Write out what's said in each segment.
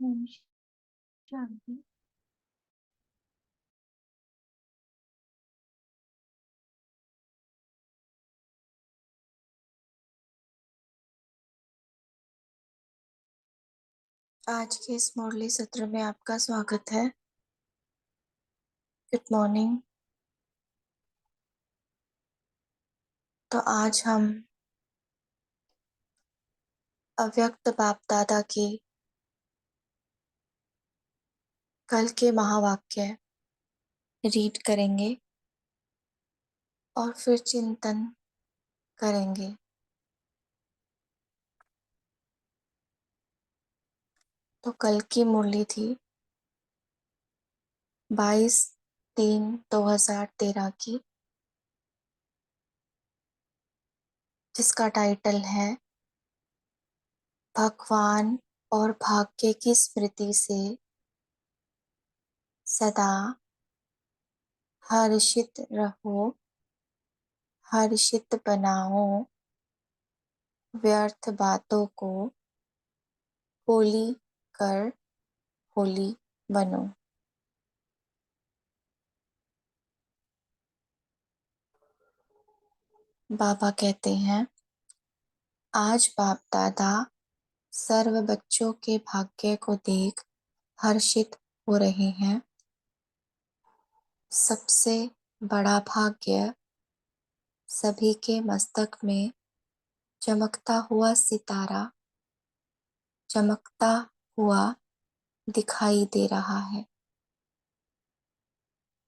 ओम शांति। आज के इस मुरली सत्र में आपका स्वागत है। Good morning. तो आज हम अव्यक्त बाप दादा की कल के महावाक्य रीड करेंगे और फिर चिंतन करेंगे। तो कल की मुरली थी 22/3/2013 की, जिसका टाइटल है भगवान और भाग्य की स्मृति से सदा हर्षित रहो, हर्षित बनाओ, व्यर्थ बातों को होली कर होली बनो। बाबा कहते हैं, आज बाप दादा सर्व बच्चों के भाग्य को देख हर्षित हो रहे हैं। सबसे बड़ा भाग्य सभी के मस्तक में चमकता हुआ सितारा चमकता हुआ दिखाई दे रहा है।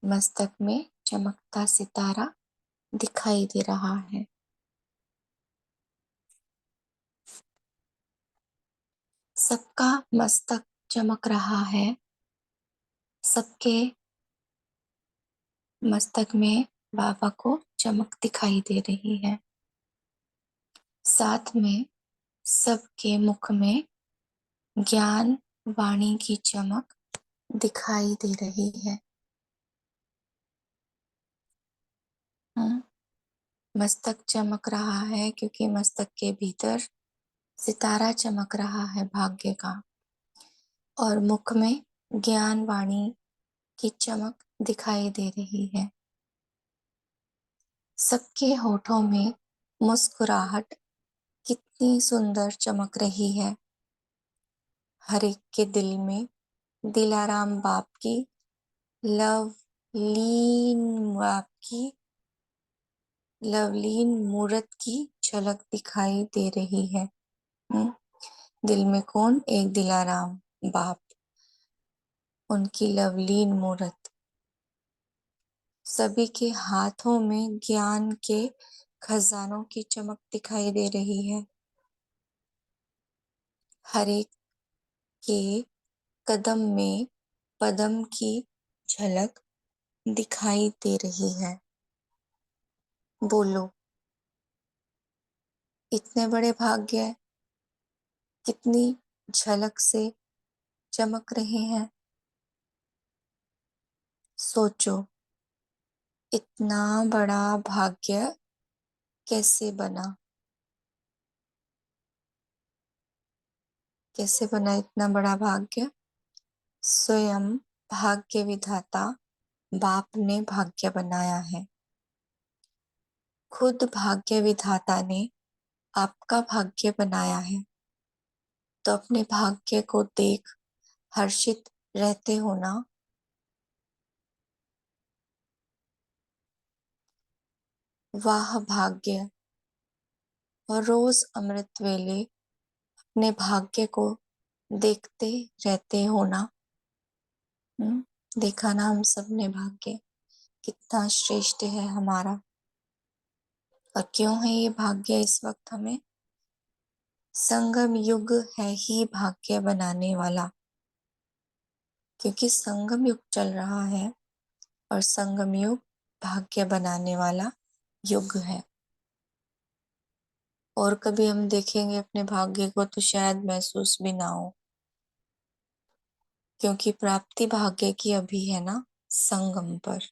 मस्तक में चमकता सितारा दिखाई दे रहा है। सबका मस्तक चमक रहा है। सबके मस्तक में बाबा को चमक दिखाई दे रही है। साथ में सबके मुख में ज्ञान वाणी की चमक दिखाई दे रही है। मस्तक चमक रहा है क्योंकि मस्तक के भीतर सितारा चमक रहा है भाग्य का, और मुख में ज्ञान वाणी की चमक दिखाई दे रही है। सबके होठों में मुस्कुराहट कितनी सुंदर चमक रही है। हर एक के दिल में दिलाराम बाप की लवलीन बाप की लवलीन मूरत की झलक दिखाई दे रही है। दिल में कौन? एक दिलाराम बाप, उनकी लवलीन मूरत। सभी के हाथों में ज्ञान के खजानों की चमक दिखाई दे रही है। हर एक के कदम में पदम की झलक दिखाई दे रही है। बोलो, इतने बड़े भाग्य कितनी झलक से चमक रहे हैं। सोचो, इतना बड़ा भाग्य कैसे बना? कैसे बना इतना बड़ा भाग्य? स्वयं भाग्य विधाता बाप ने भाग्य बनाया है। खुद भाग्य विधाता ने आपका भाग्य बनाया है, तो अपने भाग्य को देख हर्षित रहते हो ना। वाह भाग्य! और रोज अमृत वेले अपने भाग्य को देखते रहते हो ना। देखा ना हम सब ने भाग्य कितना श्रेष्ठ है हमारा। और क्यों है ये भाग्य इस वक्त हमें? संगम युग है ही भाग्य बनाने वाला, क्योंकि संगम युग चल रहा है और संगम युग भाग्य बनाने वाला युग है। और कभी हम देखेंगे अपने भाग्य को तो शायद महसूस भी ना हो, क्योंकि प्राप्ति भाग्य की अभी है ना संगम पर।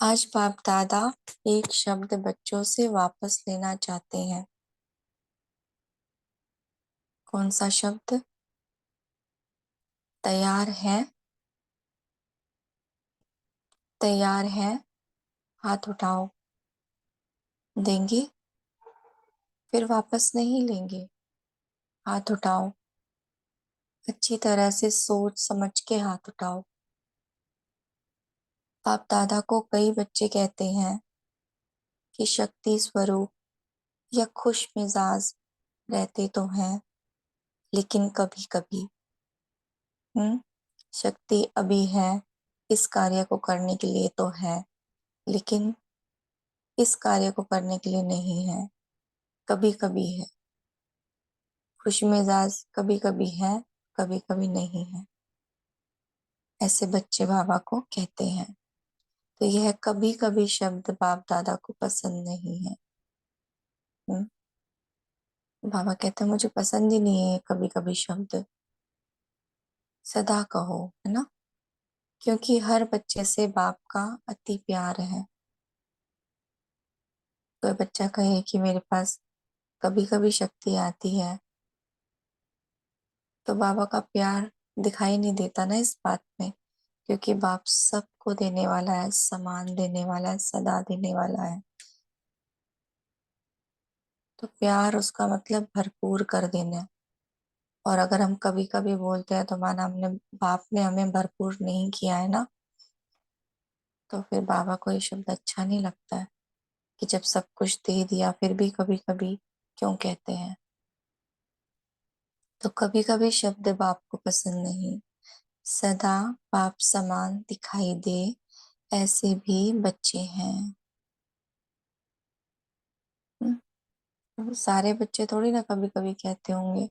आज बाप दादा एक शब्द बच्चों से वापस लेना चाहते हैं। कौन सा शब्द? तैयार है, तैयार है, हाथ उठाओ। देंगे, फिर वापस नहीं लेंगे। हाथ उठाओ, अच्छी तरह से सोच समझ के हाथ उठाओ। बाप दादा को कई बच्चे कहते हैं कि शक्ति स्वरूप या खुश मिजाज रहते तो हैं, लेकिन कभी कभी शक्ति अभी है, इस कार्य को करने के लिए तो है, लेकिन इस कार्य को करने के लिए नहीं है। कभी कभी है खुश मिजाज, कभी कभी है, कभी कभी नहीं है। ऐसे बच्चे बाबा को कहते हैं। तो यह कभी कभी शब्द बाप दादा को पसंद नहीं है। हम्म, बाबा कहते हैं मुझे पसंद ही नहीं है कभी कभी शब्द, सदा कहो, है ना। क्योंकि हर बच्चे से बाप का अति प्यार है। कोई बच्चा कहे कि मेरे पास कभी कभी शक्ति आती है, तो बाबा का प्यार दिखाई नहीं देता ना इस बात में, क्योंकि बाप सबको देने वाला है, समान देने वाला है, सदा देने वाला है। तो प्यार उसका मतलब भरपूर कर देना। और अगर हम कभी कभी बोलते हैं तो माना हमने, बाप ने हमें भरपूर नहीं किया है ना, तो फिर बाबा को ये शब्द अच्छा नहीं लगता है कि जब सब कुछ दे दिया फिर भी कभी कभी क्यों कहते हैं। तो कभी कभी शब्द बाप को पसंद नहीं। सदा बाप समान दिखाई दे, ऐसे भी बच्चे हैं। तो सारे बच्चे थोड़ी ना कभी कभी कहते होंगे।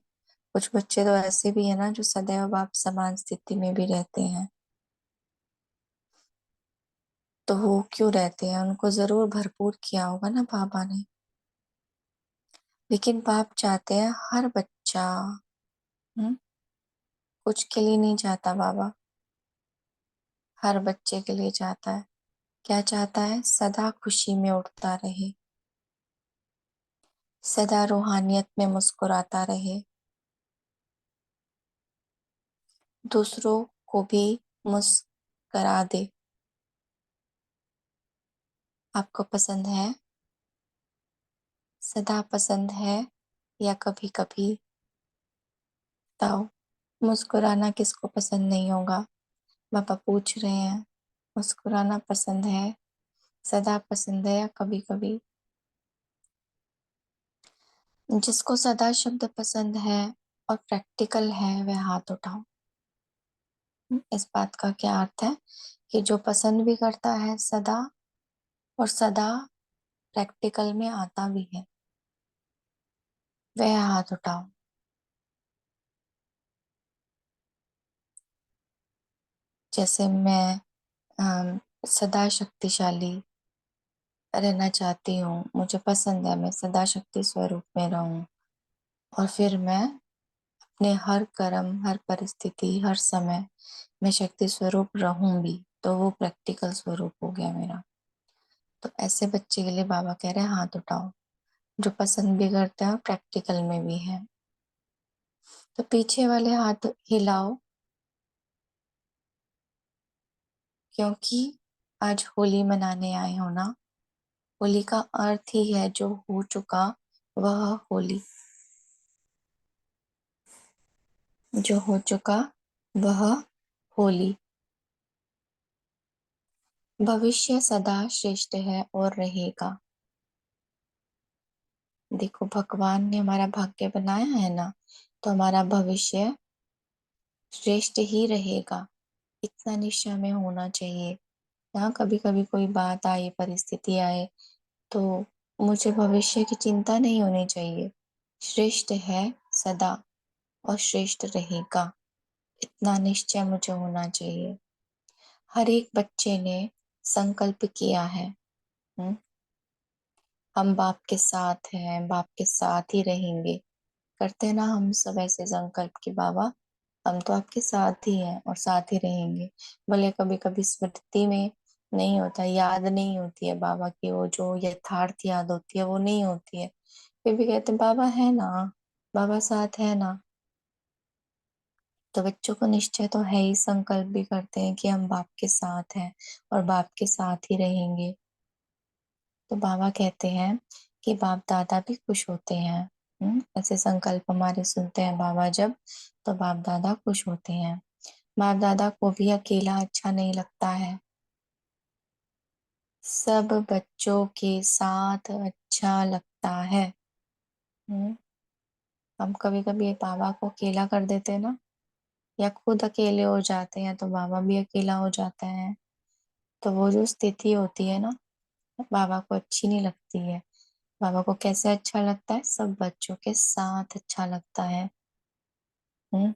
कुछ बच्चे तो ऐसे भी है ना जो सदैव बाप समान स्थिति में भी रहते हैं। तो वो क्यों रहते हैं, उनको जरूर भरपूर किया होगा ना बाबा ने। लेकिन बाप चाहते हैं हर बच्चा, हम्म, कुछ के लिए नहीं चाहता बाबा, हर बच्चे के लिए चाहता है। क्या चाहता है? सदा खुशी में उठता रहे, सदा रूहानियत में मुस्कुराता रहे, दूसरों को भी मुस्करा दे। आपको पसंद है? सदा पसंद है या कभी कभी? बताओ। मुस्कुराना किसको पसंद नहीं होगा? पापा पूछ रहे हैं। मुस्कुराना पसंद है, सदा पसंद है या कभी कभी? जिसको सदा शब्द पसंद है और प्रैक्टिकल है वह हाथ उठाओ। इस बात का क्या अर्थ है कि जो पसंद भी करता है सदा, और सदा प्रैक्टिकल में आता भी है, वह हाथ उठाओ। जैसे मैं सदा शक्तिशाली रहना चाहती हूँ, मुझे पसंद है मैं सदा शक्ति स्वरूप में रहूं, और फिर मैं अपने हर कर्म, हर परिस्थिति, हर समय में शक्ति स्वरूप रहूं भी, तो वो प्रैक्टिकल स्वरूप हो गया मेरा। तो ऐसे बच्चे के लिए बाबा कह रहे हैं हाथ उठाओ, जो पसंद भी करते हैं और प्रैक्टिकल में भी है। तो पीछे वाले हाथ हिलाओ, क्योंकि आज होली मनाने आए हो ना। होली का अर्थ ही है जो हो चुका वह होली, जो हो चुका वह होली। भविष्य सदा श्रेष्ठ है और रहेगा। देखो भगवान ने हमारा भाग्य बनाया है ना, तो हमारा भविष्य श्रेष्ठ ही रहेगा, इतना निश्चय में होना चाहिए। यहाँ कभी कभी कोई बात आए, परिस्थिति आए, तो मुझे भविष्य की चिंता नहीं होनी चाहिए। श्रेष्ठ है सदा और श्रेष्ठ रहेगा, इतना निश्चय मुझे होना चाहिए। हर एक बच्चे ने संकल्प किया है, हम बाप के साथ हैं, बाप के साथ ही रहेंगे। करते हैं ना हम सब ऐसे संकल्प कि बाबा हम तो आपके साथ ही हैं और साथ ही रहेंगे। भले कभी कभी स्मृति में नहीं होता, याद नहीं होती है बाबा की, वो जो यथार्थ याद होती है वो नहीं होती है, फिर भी कहते हैं बाबा है ना, बाबा साथ है ना। तो बच्चों को निश्चय तो है ही, संकल्प भी करते हैं कि हम बाप के साथ हैं और बाप के साथ ही रहेंगे। तो बाबा कहते हैं कि बाप दादा भी खुश होते हैं। ऐसे संकल्प हमारे सुनते हैं बाबा जब, तो बाप दादा खुश होते हैं। बाप दादा को भी अकेला अच्छा नहीं लगता है, सब बच्चों के साथ अच्छा लगता है। हम्म हम कभी कभी बाबा को अकेला कर देते हैं ना, या खुद अकेले हो जाते हैं तो बाबा भी अकेला हो जाता है। तो वो जो स्थिति होती है ना, बाबा को अच्छी नहीं लगती है। बाबा को कैसे अच्छा लगता है? सब बच्चों के साथ अच्छा लगता है। हम्म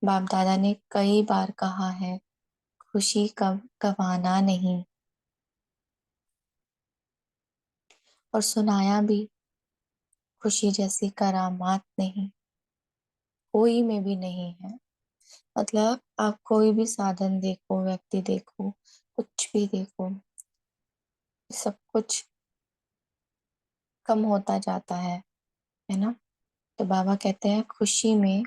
बाप दादा ने कई बार कहा है, खुशी कब गवाना नहीं, और सुनाया भी, खुशी जैसी करामात नहीं कोई में भी नहीं है। मतलब आप कोई भी साधन देखो, व्यक्ति देखो, कुछ भी देखो, सब कुछ कम होता जाता है ना। तो बाबा कहते हैं खुशी में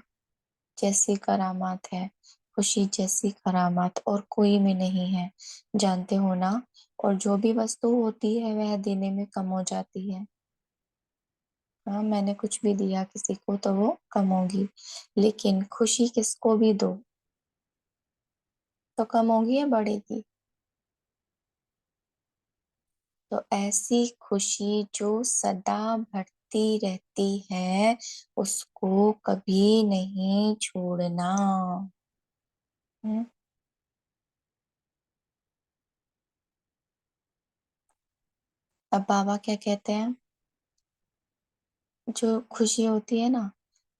जैसी करामात है, खुशी जैसी करामात और कोई में नहीं है, जानते हो ना। और जो भी वस्तु होती है वह देने में कम हो जाती है। हाँ, मैंने कुछ भी दिया किसी को तो वो कम होगी, लेकिन खुशी किसको भी दो तो कम होगी या बढ़ेगी? तो ऐसी खुशी जो सदा बढ़ती रहती है, उसको कभी नहीं छोड़ना। हम्म, अब बाबा क्या कहते हैं, जो खुशी होती है ना,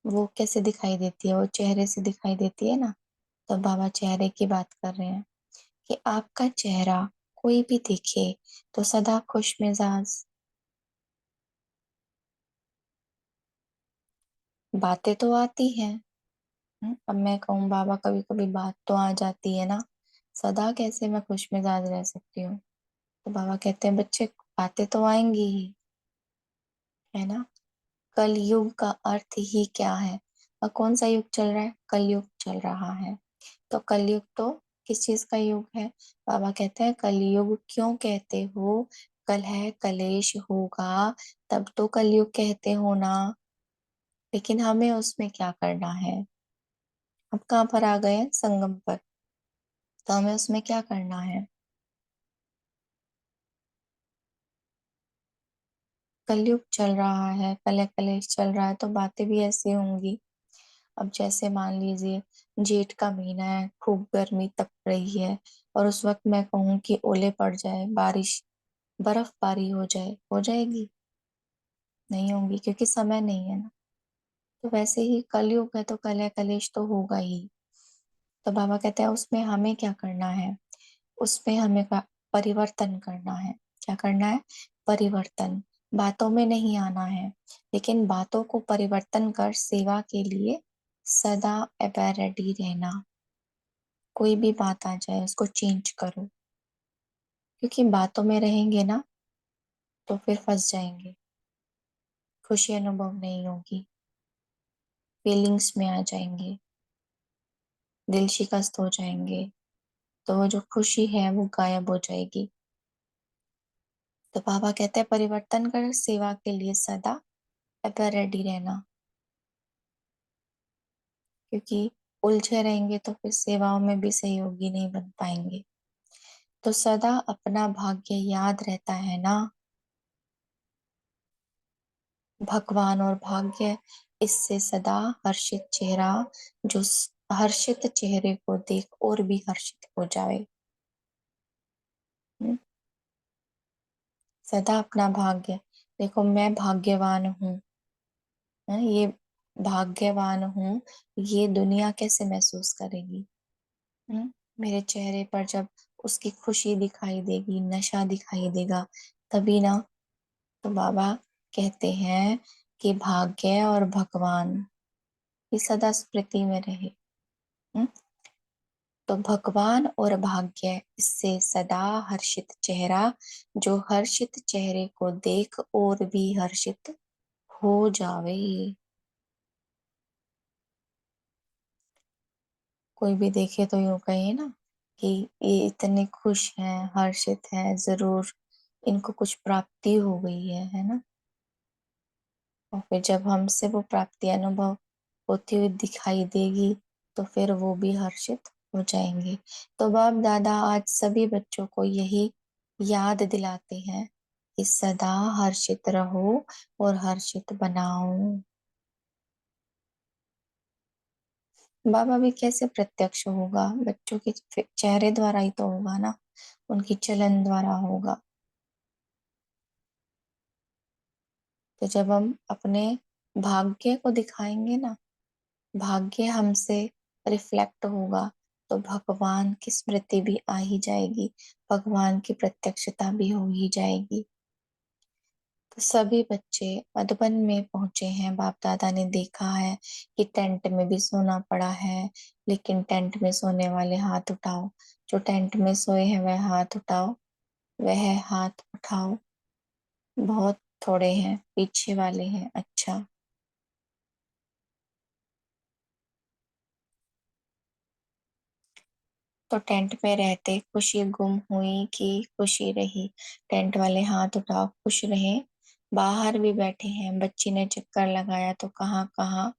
वो कैसे दिखाई देती है? वो चेहरे से दिखाई देती है ना। तो बाबा चेहरे की बात कर रहे हैं कि आपका चेहरा कोई भी देखे तो सदा खुश मिजाज, बातें तो आती हैं। अब मैं कहूँ बाबा, कभी कभी बात तो आ जाती है ना, सदा कैसे मैं खुश मिजाज रह सकती हूँ? तो बाबा कहते हैं बच्चे, बातें तो आएंगी ही, है ना। कलयुग का अर्थ ही क्या है? और कौन सा युग चल रहा है? कलयुग चल रहा है। तो कलयुग तो किस चीज का युग है? बाबा कहते हैं कलयुग क्यों कहते हो? कलह कलेश होगा तब तो कलयुग कहते हो ना। लेकिन हमें उसमें क्या करना है? अब कहाँ पर आ गए हैं? संगम पर। तो हमें उसमें क्या करना है? कलयुग चल रहा है, कलह कलेश चल रहा है, तो बातें भी ऐसी होंगी। अब जैसे मान लीजिए जेठ का महीना है, खूब गर्मी तप रही है, और उस वक्त मैं कहूँ कि ओले पड़ जाए, बारिश, बर्फबारी हो जाए, हो जाएगी? नहीं होगी, क्योंकि समय नहीं है ना। तो वैसे ही कलयुग है तो कलह कलेश तो होगा ही। तो बाबा कहते हैं उसमें हमें क्या करना है? उसमें हमें परिवर्तन करना है। क्या करना है? परिवर्तन। बातों में नहीं आना है, लेकिन बातों को परिवर्तन कर सेवा के लिए सदा एवर रेडी रहना। कोई भी बात आ जाए उसको चेंज करो, क्योंकि बातों में रहेंगे ना तो फिर फंस जाएंगे, खुशी अनुभव नहीं होगी, फीलिंग्स में आ जाएंगे, दिल शिकस्त हो जाएंगे, तो वो जो खुशी है वो गायब हो जाएगी। तो बाबा कहते हैं परिवर्तन कर सेवा के लिए सदा एवर रेडी रहना, क्योंकि उलझे रहेंगे तो फिर सेवाओं में भी सहयोगी नहीं बन पाएंगे। तो सदा अपना भाग्य याद रहता है ना, भगवान और भाग्य, इससे सदा हर्षित चेहरा, जो हर्षित चेहरे को देख और भी हर्षित हो जाए। हम्म, सदा अपना भाग्य, देखो मैं भाग्यवान हूँ, ये भाग्यवान हूँ, ये दुनिया कैसे महसूस करेगी? हम्म, मेरे चेहरे पर जब उसकी खुशी दिखाई देगी, नशा दिखाई देगा, तभी ना। तो बाबा कहते हैं कि भाग्य और भगवान ये सदा स्मृति में रहे। हम्म, तो भगवान और भाग्य, इससे सदा हर्षित चेहरा, जो हर्षित चेहरे को देख और भी हर्षित हो जावे। कोई भी देखे तो यूं कहे ना कि ये इतने खुश हैं, हर्षित हैं, जरूर इनको कुछ प्राप्ति हो गई है ना। और फिर जब हमसे वो प्राप्ति अनुभव होती हुई दिखाई देगी तो फिर वो भी हर्षित हो जाएंगे। तो बाप दादा आज सभी बच्चों को यही याद दिलाते हैं कि सदा हर्षित रहो और हर्षित बनाओ। बाबा भी कैसे प्रत्यक्ष होगा? बच्चों के चेहरे द्वारा ही तो होगा ना, उनकी चलन द्वारा होगा। तो जब हम अपने भाग्य को दिखाएंगे ना, भाग्य हमसे रिफ्लेक्ट होगा, तो भगवान की स्मृति भी आ ही जाएगी, भगवान की प्रत्यक्षता भी हो ही जाएगी। तो सभी बच्चे मधुबन में पहुंचे हैं। बाप दादा ने देखा है कि टेंट में भी सोना पड़ा है, लेकिन टेंट में सोने वाले हाथ उठाओ। जो टेंट में सोए हैं वह हाथ उठाओ, वह हाथ उठाओ। बहुत थोड़े हैं, पीछे वाले हैं। अच्छा, तो टेंट में रहते खुशी गुम हुई कि खुशी रही? टेंट वाले हाथ उठाओ, खुश रहे। बाहर भी बैठे हैं, बच्ची ने चक्कर लगाया तो कहाँ कहाँ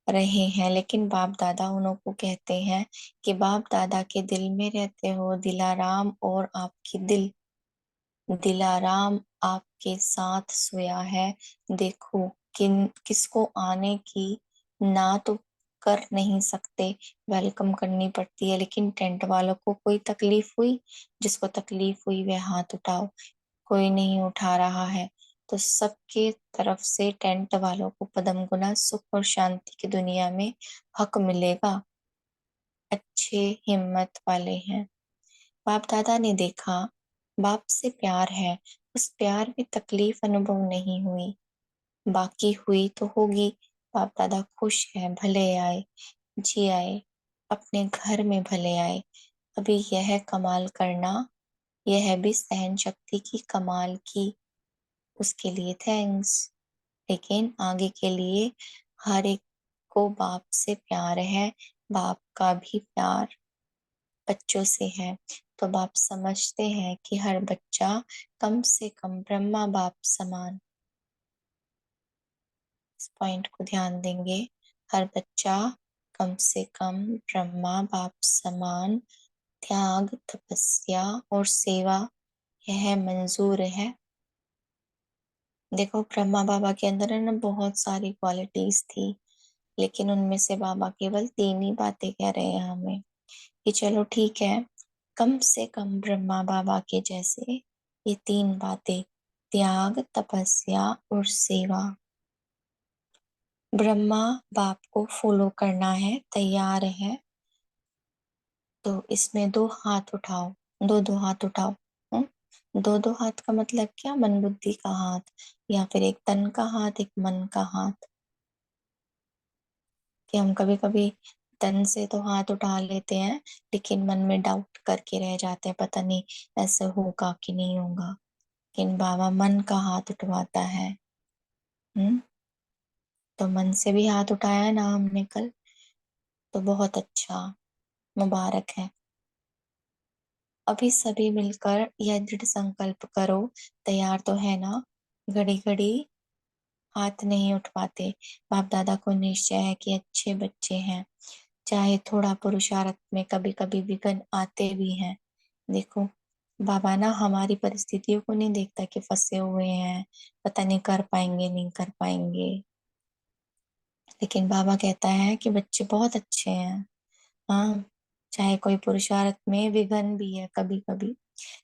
रहे हैं, लेकिन बाप दादा उन्हों को कहते हैं कि बाप दादा के दिल में रहते हो दिलाराम, और आपकी दिलाराम आपके साथ सोया है। देखो किसको आने की ना तो कर नहीं सकते, वेलकम करनी पड़ती है, लेकिन टेंट वालों को कोई तकलीफ हुई? जिसको तकलीफ हुई वह हाथ उठाओ। कोई नहीं उठा रहा है। तो सबके तरफ से टेंट वालों को पदम गुना सुख और शांति की दुनिया में हक मिलेगा। अच्छे हिम्मत वाले हैं। बाप दादा ने देखा बाप से प्यार है, उस प्यार में तकलीफ अनुभव नहीं हुई, बाकी हुई तो होगी। बाप दादा खुश है, भले आए जी आए, अपने घर में भले आए। अभी यह कमाल करना, यह भी सहन शक्ति की कमाल की, उसके लिए थैंक्स। लेकिन आगे के लिए हर एक को बाप से प्यार है, बाप का भी प्यार बच्चों से है। तो बाप समझते हैं कि हर बच्चा कम से कम ब्रह्मा बाप समान, इस पॉइंट को ध्यान देंगे। हर बच्चा कम से कम ब्रह्मा बाप समान त्याग, तपस्या और सेवा यह मंजूर है। देखो ब्रह्मा बाबा के अंदर है ना बहुत सारी क्वालिटीज थी, लेकिन उनमें से बाबा केवल 3 ही बातें कह रहे हैं हमें कि चलो ठीक है, कम से कम ब्रह्मा बाबा के जैसे ये 3 बातें, त्याग, तपस्या और सेवा। ब्रह्मा बाप को फॉलो करना है, तैयार है, तो इसमें 2 हाथ उठाओ, 2 हाथ उठाओ। 2 हाथ का मतलब क्या? मन बुद्धि का हाथ, या फिर एक तन का हाथ, एक मन का हाथ। कि हम कभी कभी तन से तो हाथ उठा लेते हैं, लेकिन मन में डाउट करके रह जाते हैं, पता नहीं ऐसे होगा कि नहीं होगा। लेकिन बाबा मन का हाथ उठवाता है। हम्म तो मन से भी हाथ उठाया है ना हमने कल, तो बहुत अच्छा, मुबारक है। अभी सभी मिलकर यह दृढ़ संकल्प करो, तैयार तो है ना? घड़ी घड़ी हाथ नहीं उठवाते। बाप दादा को निश्चय है कि अच्छे बच्चे हैं, चाहे थोड़ा पुरुषार्थ में कभी कभी विघ्न आते भी हैं। देखो बाबा ना हमारी परिस्थितियों को नहीं देखता कि फंसे हुए हैं, पता नहीं कर पाएंगे नहीं कर पाएंगे, लेकिन बाबा कहता है कि बच्चे बहुत अच्छे हैं। हाँ, चाहे कोई पुरुषार्थ में विघ्न भी है कभी कभी,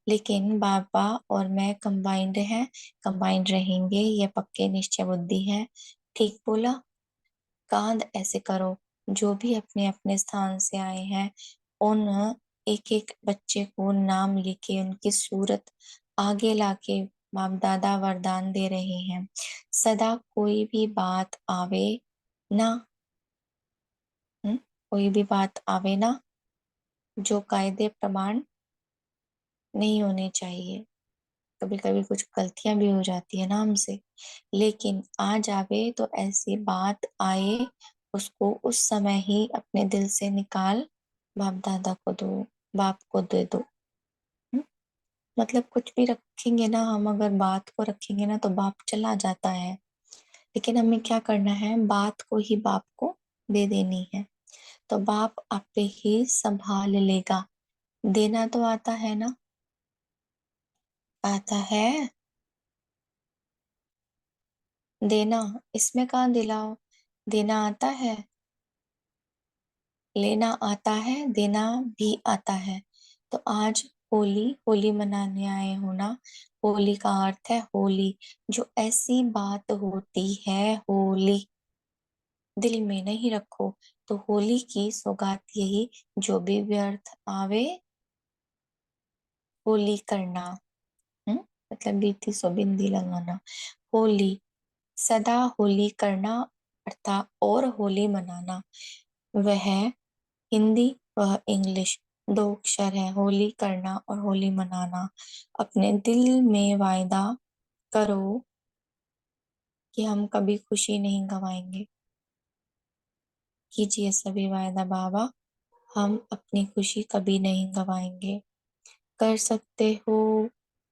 लेकिन बाबा और मैं कंबाइंड है, कंबाइंड रहेंगे, ये पक्के निश्चय बुद्धि है। ठीक बोला? कांध ऐसे करो, जो भी अपने अपने स्थान से आए हैं उन एक एक बच्चे को नाम लिखे उनकी सूरत आगे लाके बाप दादा वरदान दे रहे हैं। सदा कोई भी बात आवे ना, कोई भी बात आवे ना जो कायदे प्रमाण नहीं होने चाहिए। कभी कभी कुछ गलतियां भी हो जाती है ना हमसे, लेकिन आ जावे तो ऐसी बात आए, उसको उस समय ही अपने दिल से निकाल बाप दादा को दो, बाप को दे दो। हम्म? मतलब कुछ भी रखेंगे ना, हम अगर बात को रखेंगे ना तो बाप चला जाता है, लेकिन हमें क्या करना है, बात को ही बाप को दे देनी है, तो बाप आपे ही संभाल लेगा। देना तो आता है ना, आता है देना, इसमें कहाँ दिलाओ, देना आता है, लेना आता है, देना भी आता है। तो आज होली, होली मनाने आए हो ना, होली का अर्थ है होली, जो ऐसी बात होती है होली, दिल में नहीं रखो। तो होली की सौगात यही, जो भी व्यर्थ आवे होली करना। हम्म? मतलब बीती सो बिंदी लगाना। होली, सदा होली करना, अर्थात और होली मनाना। वह हिंदी, वह इंग्लिश, दो अक्षर है, होली करना और होली मनाना। अपने दिल में वायदा करो कि हम कभी खुशी नहीं गवाएंगे। कीजिए सभी वायदा बाबा, हम अपनी खुशी कभी नहीं गवाएंगे। कर सकते हो,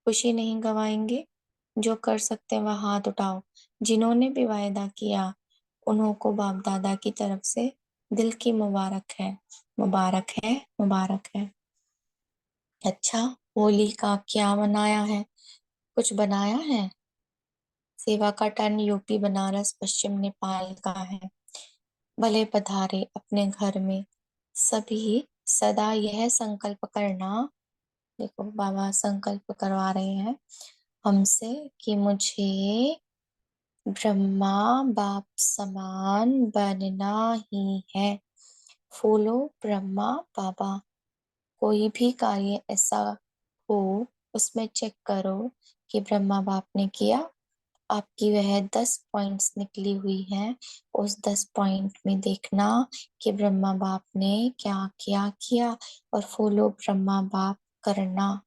खुशी नहीं गवाएंगे। जो कर सकते हैं वह हाथ उठाओ। जिन्होंने भी वायदा किया, उन्हों को बाप दादा की तरफ से दिल की मुबारक है, मुबारक है, मुबारक है। अच्छा, होली का क्या बनाया है, कुछ बनाया है? सेवा का टन यूपी बनारस पश्चिम नेपाल का है। भले पधारे अपने घर में सभी, सदा यह संकल्प करना। देखो बाबा संकल्प करवा रहे हैं हमसे कि मुझे ब्रह्मा बाप समान बनना ही है। फॉलो ब्रह्मा बाबा। कोई भी कार्य ऐसा हो, उसमें चेक करो कि ब्रह्मा बाप ने किया। आपकी वह 10 पॉइंट्स निकली हुई हैं, उस 10 पॉइंट में देखना कि ब्रह्मा बाप ने क्या क्या किया, और फॉलो ब्रह्मा बाप करना।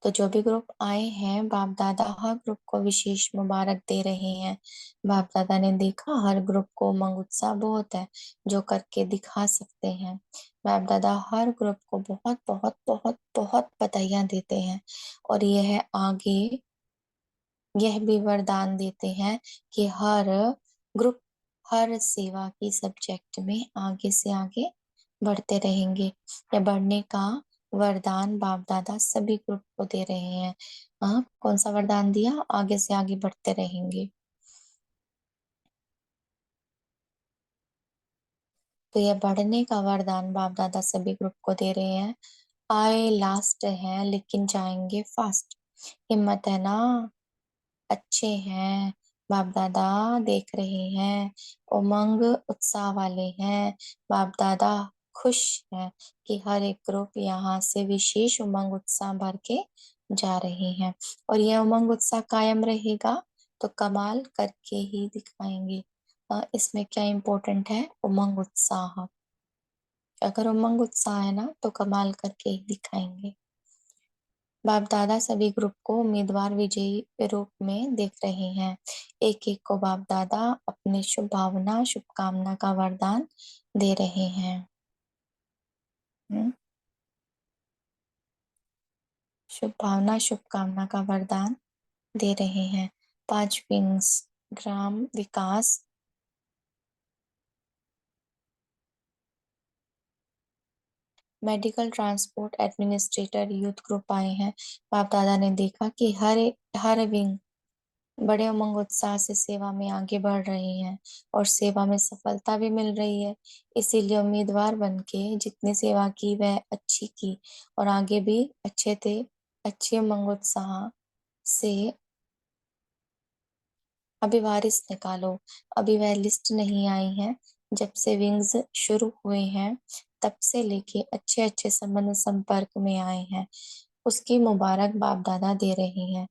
तो जो भी ग्रुप आए हैं, बाप दादा हर ग्रुप को विशेष मुबारक दे रहे हैं। बाप दादा ने देखा हर ग्रुप को उमंग उत्साह बहुत है, जो करके दिखा सकते हैं। बाप दादा हर ग्रुप को बहुत बहुत बहुत बहुत बधाइयां देते हैं, और यह आगे यह भी वरदान देते हैं कि हर ग्रुप, हर सेवा की सब्जेक्ट में आगे से आगे बढ़ते रहेंगे। या बढ़ने का वरदान बाप दादा सभी ग्रुप को दे रहे हैं। हाँ, कौन सा वरदान दिया? आगे से आगे बढ़ते रहेंगे। तो यह बढ़ने का वरदान बाप दादा सभी ग्रुप को दे रहे हैं। आए लास्ट है लेकिन जाएंगे फास्ट। हिम्मत है ना, अच्छे हैं, बाप दादा देख रहे हैं, उमंग उत्साह वाले हैं। बाप दादा खुश हैं कि हर एक ग्रुप यहाँ से विशेष उमंग उत्साह भर के जा रहे हैं, और यह उमंग उत्साह कायम रहेगा तो कमाल करके ही दिखाएंगे। इसमें क्या इम्पोर्टेंट है? उमंग उत्साह। अगर उमंग उत्साह है ना तो कमाल करके ही दिखाएंगे। बाप दादा सभी ग्रुप को उम्मीदवार विजयी के रूप में देख रहे हैं। एक एक को बाप दादा अपनी शुभ भावना शुभकामना का वरदान दे रहे हैं। हम्म? शुभ भावना शुभकामना का वरदान दे रहे हैं। 5 विंग्स, ग्राम विकास, medical transport administrator youth group आए हैं। बाप दादा ने देखा कि हर विंग बड़े उमंग उत्साह से सेवा में आगे बढ़ रहे हैं, और सेवा में सफलता भी मिल रही है। इसीलिए उम्मीदवार बन के जितनी सेवा की वह अच्छी की, और आगे भी अच्छे थे, अच्छे उमंग उत्साह से। अभी वारिस निकालो। अभी वह लिस्ट नहीं आई है। जब से विंग्स शुरू हुए हैं, तब से लेके अच्छे अच्छे संबंध संपर्क में आए हैं, उसकी मुबारक बाप दादा दे रहे हैं।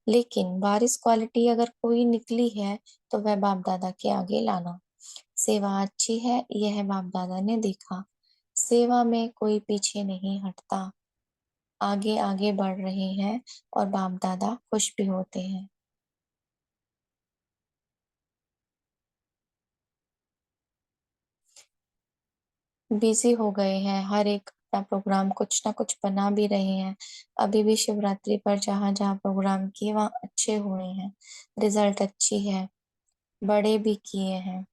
लेकिन वारिस क्वालिटी अगर कोई निकली है तो वह बाप दादा के आगे लाना। सेवा अच्छी है, यह बाप दादा ने देखा। सेवा में कोई पीछे नहीं हटता, आगे आगे बढ़ रहे हैं, और बाप दादा खुश भी होते हैं। बिजी हो गए हैं, हर एक अपना प्रोग्राम कुछ ना कुछ बना भी रहे हैं। अभी भी शिवरात्रि पर जहाँ जहाँ प्रोग्राम किए वहाँ अच्छे हुए हैं, रिजल्ट अच्छी है, बड़े भी किए हैं।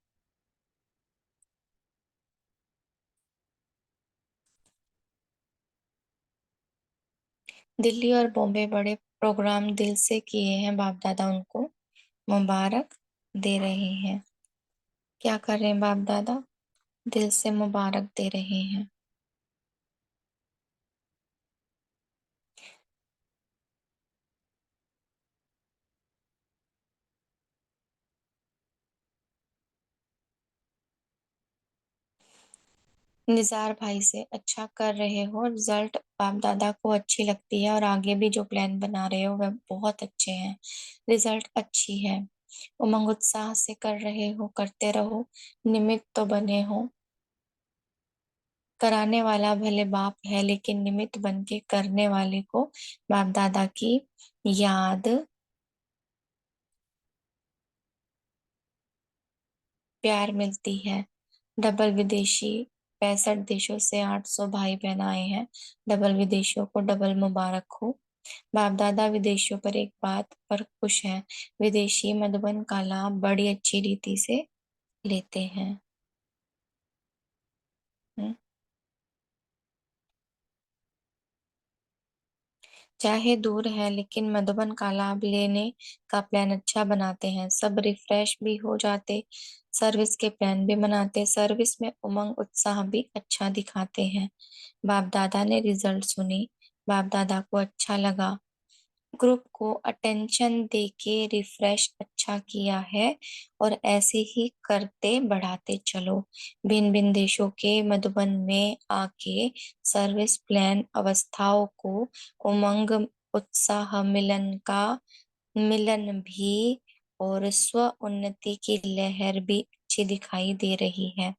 दिल्ली और बॉम्बे बड़े प्रोग्राम दिल से किए हैं, बाप दादा उनको मुबारक दे रहे हैं। क्या कर रहे हैं बाप दादा? दिल से मुबारक दे रहे हैं। निज़ार भाई से अच्छा कर रहे हो, रिजल्ट बाप दादा को अच्छी लगती है और आगे भी जो प्लान बना रहे हो वह बहुत अच्छे हैं, रिजल्ट अच्छी है। उमंग उत्साह से कर रहे हो, करते रहो, निमित्त तो बने हो। कराने वाला भले बाप है लेकिन निमित्त बन के करने वाले को बाप दादा की याद प्यार मिलती है। डबल विदेशी 65 देशों से 800 भाई बहन आए हैं। डबल विदेशियों को डबल मुबारक हो। बाप दादा विदेशियों पर एक बात पर खुश हैं, विदेशी मधुबन का लाभ बड़ी अच्छी रीति से लेते हैं। हम्म। चाहे दूर है लेकिन मधुबन का लाभ लेने का प्लान अच्छा बनाते हैं, सब रिफ्रेश भी हो जाते, सर्विस के प्लान भी बनाते, सर्विस में उमंग उत्साह भी अच्छा दिखाते हैं। बाप दादा ने रिजल्ट सुनी, बाप दादा को अच्छा लगा, ग्रुप को अटेंशन देके रिफ्रेश अच्छा किया है और ऐसे ही करते बढ़ाते चलो। भिन्न भिन्न देशों के मधुबन में आके सर्विस प्लान अवस्थाओं को उमंग उत्साह मिलन भी और स्व उन्नति की लहर भी अच्छी दिखाई दे रही है।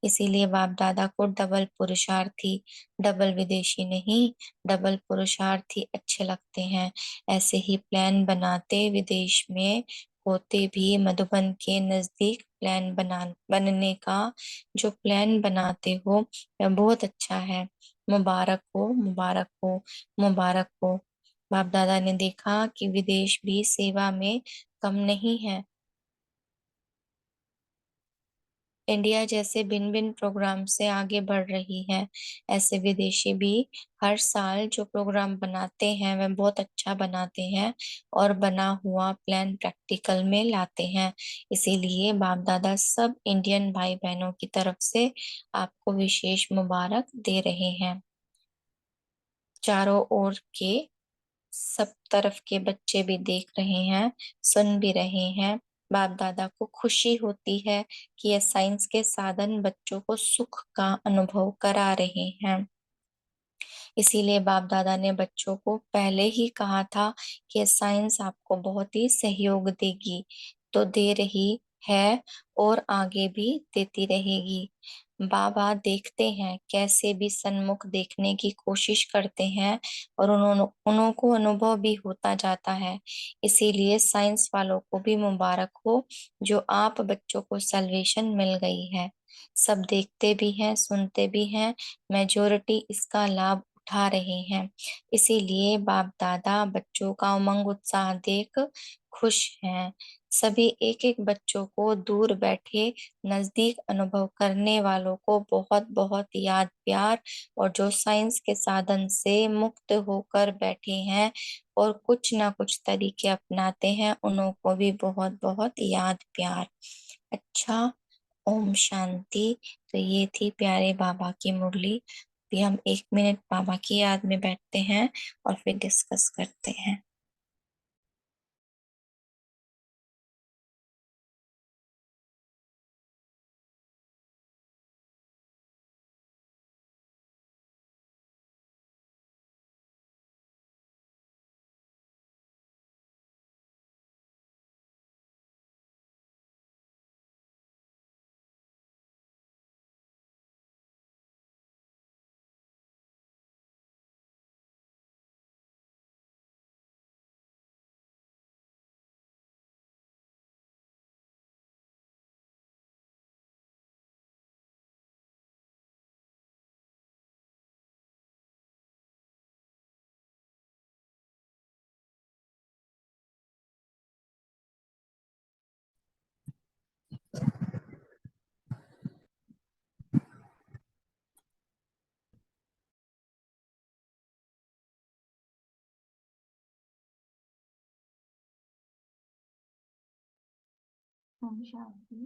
इसीलिए बाप दादा को डबल पुरुषार्थी, डबल विदेशी नहीं, डबल पुरुषार्थी अच्छे लगते हैं। ऐसे ही प्लान बनाते विदेश में होते भी मधुबन के नजदीक प्लान बनने का जो प्लान बनाते हो वह बहुत अच्छा है। मुबारक हो, मुबारक हो, मुबारक हो। बाप दादा ने देखा कि विदेश भी सेवा में कम नहीं है। इंडिया जैसे भिन्न भिन्न प्रोग्राम से आगे बढ़ रही है, ऐसे विदेशी भी हर साल जो प्रोग्राम बनाते हैं वह बहुत अच्छा बनाते हैं और बना हुआ प्लान प्रैक्टिकल में लाते हैं। इसीलिए बाप दादा सब इंडियन भाई बहनों की तरफ से आपको विशेष मुबारक दे रहे हैं। चारों ओर के सब तरफ के बच्चे भी देख रहे हैं, सुन भी रहे हैं। बाप दादा को खुशी होती है कि यह साइंस के साधन बच्चों को सुख का अनुभव करा रहे हैं। इसीलिए बाप दादा ने बच्चों को पहले ही कहा था कि साइंस आपको बहुत ही सहयोग देगी, तो दे रही है और आगे भी देती रहेगी। बाबा देखते हैं कैसे भी सन्मुख देखने की कोशिश करते हैं और उन्हों को अनुभव भी होता जाता है। इसीलिए साइंस वालों को भी मुबारक हो जो आप बच्चों को सल्वेशन मिल गई है। सब देखते भी हैं, सुनते भी हैं, मेजोरिटी इसका लाभ उठा रहे हैं। इसीलिए बाप दादा बच्चों का उमंग उत्साह देख खुश हैं। सभी एक एक बच्चों को दूर बैठे नजदीक अनुभव करने वालों को बहुत बहुत याद प्यार, और जो साइंस के साधन से मुक्त होकर बैठे हैं और कुछ ना कुछ तरीके अपनाते हैं उन्हों को भी बहुत बहुत याद प्यार। अच्छा, ओम शांति। तो ये थी प्यारे बाबा की मुरली। अभी हम 1 मिनट बाबा की याद में बैठते हैं और फिर डिस्कस करते हैं। हम शांति।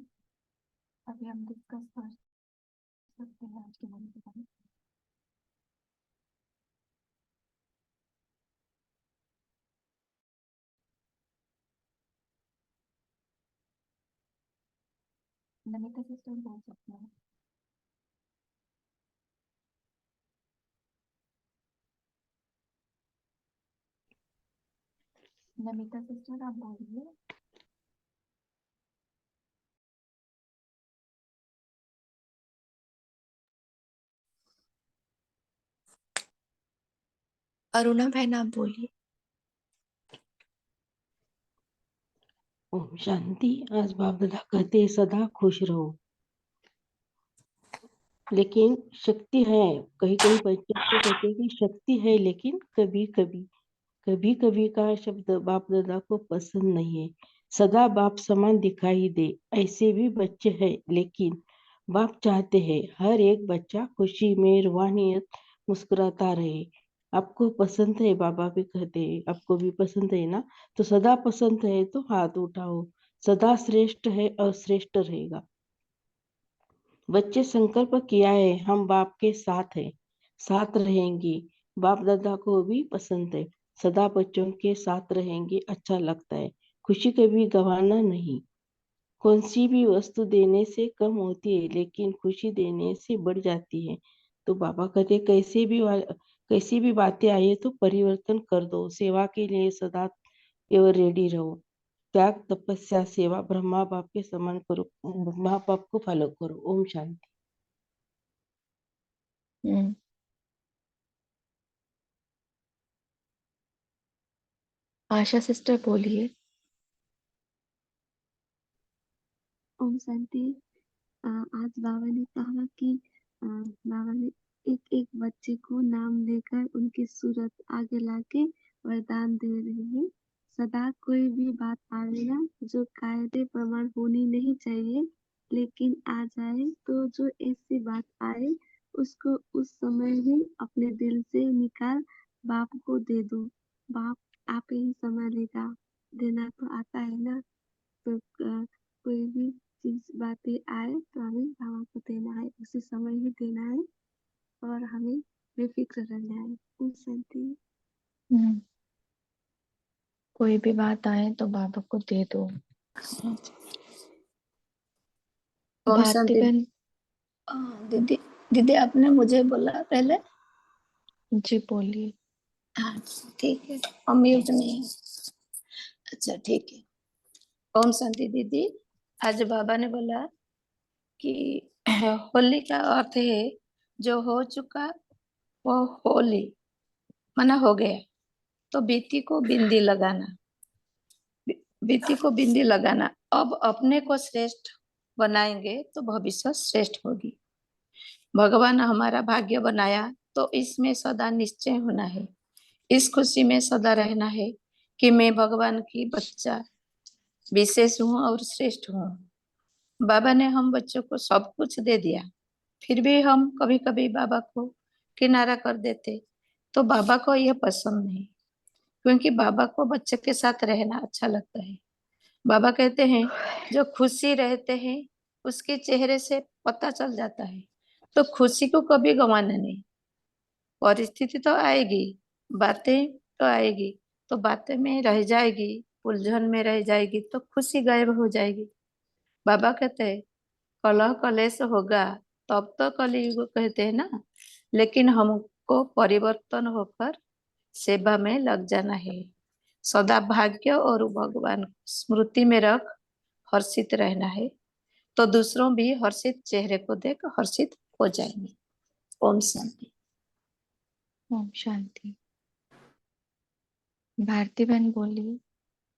अभी हम डिस्कस कर सकते हैं आज के बारे में। नमिता सिस्टर बोल सकते हैं। नमिता सिस्टर आप बोलिए। अरुणा बहन आप बोलिए। ओम शांति। आज बाप दादा कहते हैं सदा खुश रहो, लेकिन शक्ति है। कहीं कहीं बच्चे तो कहते हैं कि शक्ति है, लेकिन कभी कभी का शब्द बाप दादा को पसंद नहीं है। सदा बाप समान दिखाई दे, ऐसे भी बच्चे हैं, लेकिन बाप चाहते हैं हर एक बच्चा खुशी में रूहानियत मुस्कुराता रहे। आपको पसंद है, बाबा भी कहते हैं आपको भी पसंद है ना, तो सदा पसंद है तो हाथ उठाओ। सदा श्रेष्ठ है और श्रेष्ठ रहेगा। बच्चे संकल्प किया है हम बाप के साथ हैं, साथ रहेंगे। बाप दादा को भी पसंद है, सदा बच्चों के साथ रहेंगे। अच्छा लगता है, खुशी कभी गंवाना नहीं। कौन सी भी वस्तु देने से कम होती है, लेकिन खुशी देने से बढ़ जाती है। तो बाबा कहते कैसी भी बातें आए तो परिवर्तन कर दो। सेवा के लिए सदा एवर रेडी रहो। त्याग, तपस्या, सेवा, ब्रह्मा बाप के समान करो, ब्रह्मा बाप को फॉलो करो। ओम शांति। आशा सिस्टर बोलिए। ओम शांति। आज बाबा ने कहा कि बाबा ने एक एक बच्चे को नाम लेकर उनकी सूरत आगे लाके वरदान दे रहे हैं। सदा कोई भी बात आवे ना जो कायदे प्रमाण होनी नहीं चाहिए, लेकिन आ जाए तो जो ऐसी बात आए उसको उस समय ही अपने दिल से निकाल बाप को दे दो। बाप आप ही संभालेगा, देना तो आता है ना। तो कोई भी चीज बातें आए तो हमें बाबा को देना है, उसी समय ही देना है और हमें बेफिक्र रहना है। ओम शांति। कोई भी बात आए तो बाबा को दे दो। ओम भारती शांति। बहन। दीदी दीदी आपने मुझे बोला पहले। जी बोलिए। हाँ ठीक है, अम्यूट नहीं है। अच्छा ठीक है। ओम शांति दीदी। आज बाबा ने बोला कि होली का अर्थ है जो हो चुका वो होली मना हो गया, तो बीती को बिंदी लगाना, बीती को बिंदी लगाना। अब अपने को श्रेष्ठ बनाएंगे तो भविष्य श्रेष्ठ होगी। भगवान हमारा भाग्य बनाया तो इसमें सदा निश्चय होना है, इस खुशी में सदा रहना है कि मैं भगवान की बच्चा विशेष हूँ और श्रेष्ठ हूँ। बाबा ने हम बच्चों को सब कुछ दे दिया, फिर भी हम कभी कभी बाबा को किनारा कर देते, तो बाबा को यह पसंद नहीं, क्योंकि बाबा को बच्चे के साथ रहना अच्छा लगता है। बाबा कहते हैं जो खुशी रहते हैं उसके चेहरे से पता चल जाता है, तो खुशी को कभी गंवाना नहीं। परिस्थिति तो आएगी, बातें तो आएगी, तो बातें में रह जाएगी, उलझन में रह जाएगी, तो खुशी गायब हो जाएगी। बाबा कहते हैं कलह कलेश होगा, तब तो कलयुग कहते हैं ना, लेकिन हमको परिवर्तन होकर सेवा में लग जाना है। सदा भाग्य और भगवान स्मृति में रख हर्षित रहना है, तो दूसरों भी हर्षित चेहरे को देख हर्षित हो जाएंगे। ओम शांति। ओम शांति। भारती बहन बोलिए।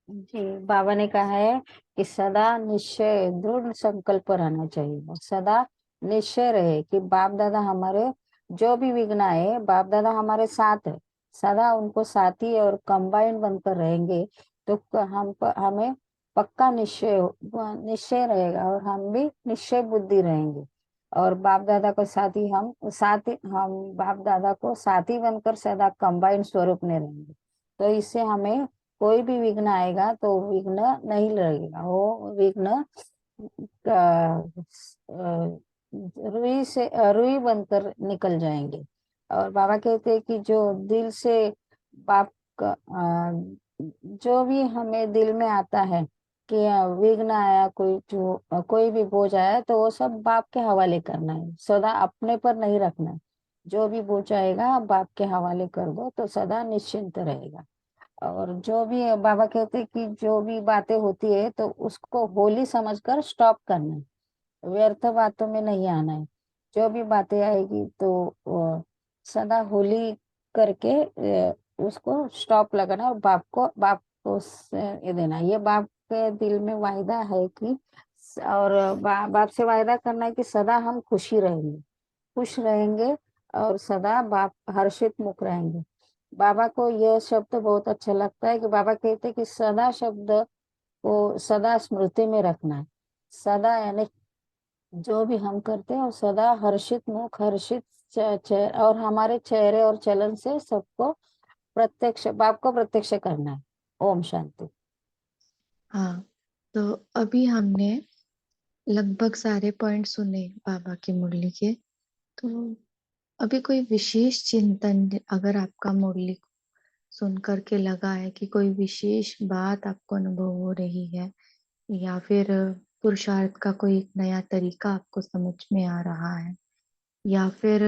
जी, बाबा ने कहा है कि सदा निश्चय दृढ़ संकल्प रहना चाहिए। सदा निश्चय रहे कि बाप दादा हमारे जो भी विघ्न आए, बाप दादा हमारे साथ है। सदा उनको साथी और कंबाइन बनकर रहेंगे तो हमें पक्का निश्चय रहेगा और हम भी निश्चय बुद्धि रहेंगे। और बाप दादा को हम बाप दादा को साथी बनकर सदा कंबाइन स्वरूप में रहेंगे। तो इससे हमें कोई भी विघ्न आएगा तो विघ्न नहीं लगेगा, वो विघ्न रुई बनकर निकल जाएंगे। और बाबा कहते हैं कि जो दिल से बाप का जो भी हमें दिल में आता है कि विघ्न आया, कोई भी बोझ आया, तो वो सब बाप के हवाले करना है, सदा अपने पर नहीं रखना है। जो भी बोझ आएगा बाप के हवाले कर दो तो सदा निश्चिंत रहेगा। और जो भी बाबा कहते हैं कि जो भी बातें होती है तो उसको होली समझकर स्टॉप करना है, व्यर्थ बातों में नहीं आना है। जो भी बातें आएगी तो सदा होली करके उसको स्टॉप लगाना, और बाप को ये देना। ये बाप के दिल में वायदा है कि और बाप से वायदा करना है कि सदा हम खुश रहेंगे और सदा बाप हर्षित मुख रहेंगे। बाबा को यह शब्द बहुत अच्छा लगता है कि बाबा कहते हैं कि सदा शब्द को सदा स्मृति में रखना है। सदा यानी जो भी हम करते हैं और सदा हर्षित मुख, हर्षित और हमारे चेहरे और चलन से सबको प्रत्यक्ष बाप को प्रत्यक्ष करना है। ओम शांति। हाँ, तो अभी हमने लगभग सारे पॉइंट सुने बाबा की मुरली के। तो अभी कोई विशेष चिंतन अगर आपका मुरली सुन करके लगा है कि कोई विशेष बात आपको अनुभव हो रही है, या फिर पुरुषार्थ का कोई एक नया तरीका आपको समझ में आ रहा है, या फिर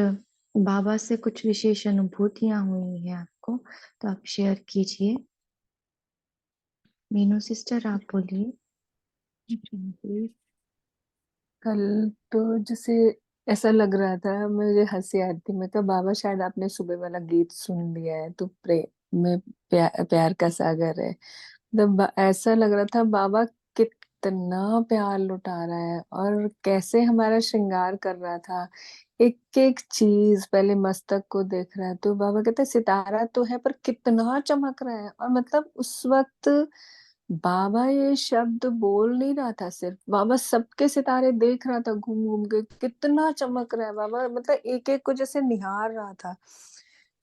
बाबा से कुछ विशेष अनुभूतियां हुई है आपको, तो आप शेयर कीजिए। मीनू सिस्टर आप बोलिए। कल तो जैसे ऐसा लग रहा था, मुझे हंसी आ रही थी। मैं कहा बाबा शायद आपने सुबह वाला गीत सुन लिया है, तो प्रेम में प्यार का सागर है। मतलब ऐसा लग रहा था बाबा कितना प्यार लुटा रहा है और कैसे हमारा श्रृंगार कर रहा था। एक एक चीज, पहले मस्तक को देख रहा है तो बाबा कहते सितारा तो है पर कितना चमक रहा है। और मतलब उस वक्त बाबा ये शब्द बोल नहीं रहा था, सिर्फ बाबा सबके सितारे देख रहा था घूम घूम के, कितना चमक रहा है बाबा। मतलब एक एक को जैसे निहार रहा था।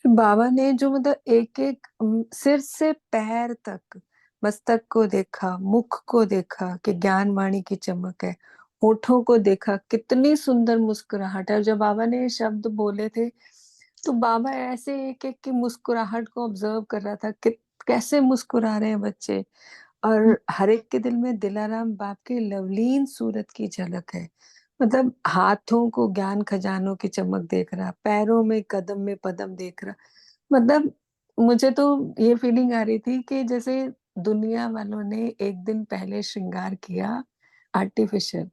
फिर बाबा ने जो मतलब एक एक सिर से पैर तक मस्तक को देखा, मुख को देखा कि ज्ञान वाणी की चमक है, होठों को देखा कितनी सुंदर मुस्कुराहट है। और जब बाबा ने ये शब्द बोले थे तो बाबा ऐसे एक एक की मुस्कुराहट को ऑब्जर्व कर रहा था कि कैसे मुस्कुरा रहे हैं बच्चे। और हर एक के दिल में दिलाराम बाप के लवलीन सूरत की झलक है। मतलब हाथों को ज्ञान खजानों की चमक देख रहा, पैरों में कदम में पदम देख रहा। मतलब मुझे तो ये फीलिंग आ रही थी कि जैसे दुनिया वालों ने एक दिन पहले श्रृंगार किया आर्टिफिशियल,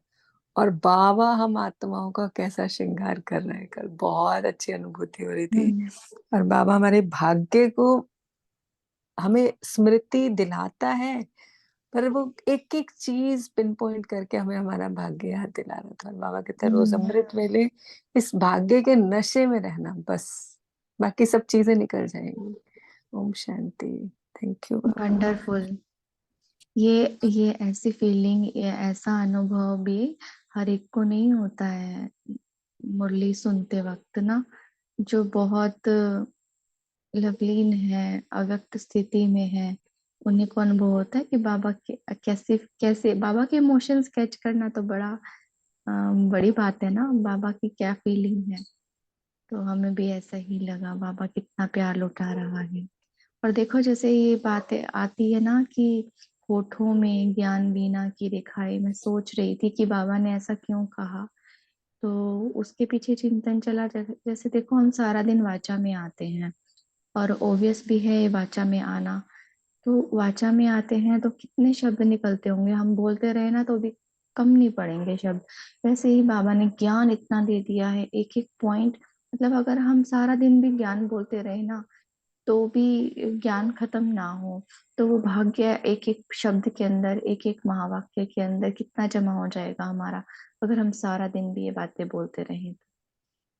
और बाबा हम आत्माओं का कैसा श्रृंगार कर रहे हैं। कल बहुत अच्छी अनुभूति हो रही थी। और बाबा हमारे भाग्य को हमें स्मृति दिलाता है, पर वो एक एक चीज पिन पॉइंट करके हमें हमारा भाग्य याद दिला रहा था। और बाबा कहते हैं रोज अमृत वेले इस भाग्य के नशे में रहना, बस बाकी सब चीजें निकल जाएंगी। ओम शांति। थैंक यू बाबा। वंडरफुल। ये ऐसी फीलिंग, ये ऐसा अनुभव भी हर एक को नहीं होता है मुरली सुनते वक्त ना। जो बहुत लवलीन है, अव्यक्त स्थिति में है, उन्हीं को अनुभव होता है कि बाबा के कैसे कैसे बाबा के इमोशंस कैच करना तो बड़ी बात है ना, बाबा की क्या फीलिंग है। तो हमें भी ऐसा ही लगा, बाबा कितना प्यार लुटा रहा है। और देखो जैसे ये बातें आती है ना कि होठों में ज्ञान वीणा की रेखाएं, मैं सोच रही थी कि बाबा ने ऐसा क्यों कहा। तो उसके पीछे चिंतन चला, जैसे देखो हम सारा दिन वाचा में आते हैं, और ओबियस भी है ये वाचा में आना। तो वाचा में आते हैं तो कितने शब्द निकलते होंगे, हम बोलते रहे ना तो भी कम नहीं पड़ेंगे शब्द। वैसे ही बाबा ने ज्ञान इतना दे दिया है, एक एक पॉइंट। मतलब अगर हम सारा दिन भी ज्ञान बोलते रहे ना तो भी ज्ञान खत्म ना हो, तो वो भाग्य एक एक शब्द के अंदर, एक एक महावाक्य के अंदर कितना जमा हो जाएगा हमारा, अगर हम सारा दिन भी ये बातें बोलते रहें।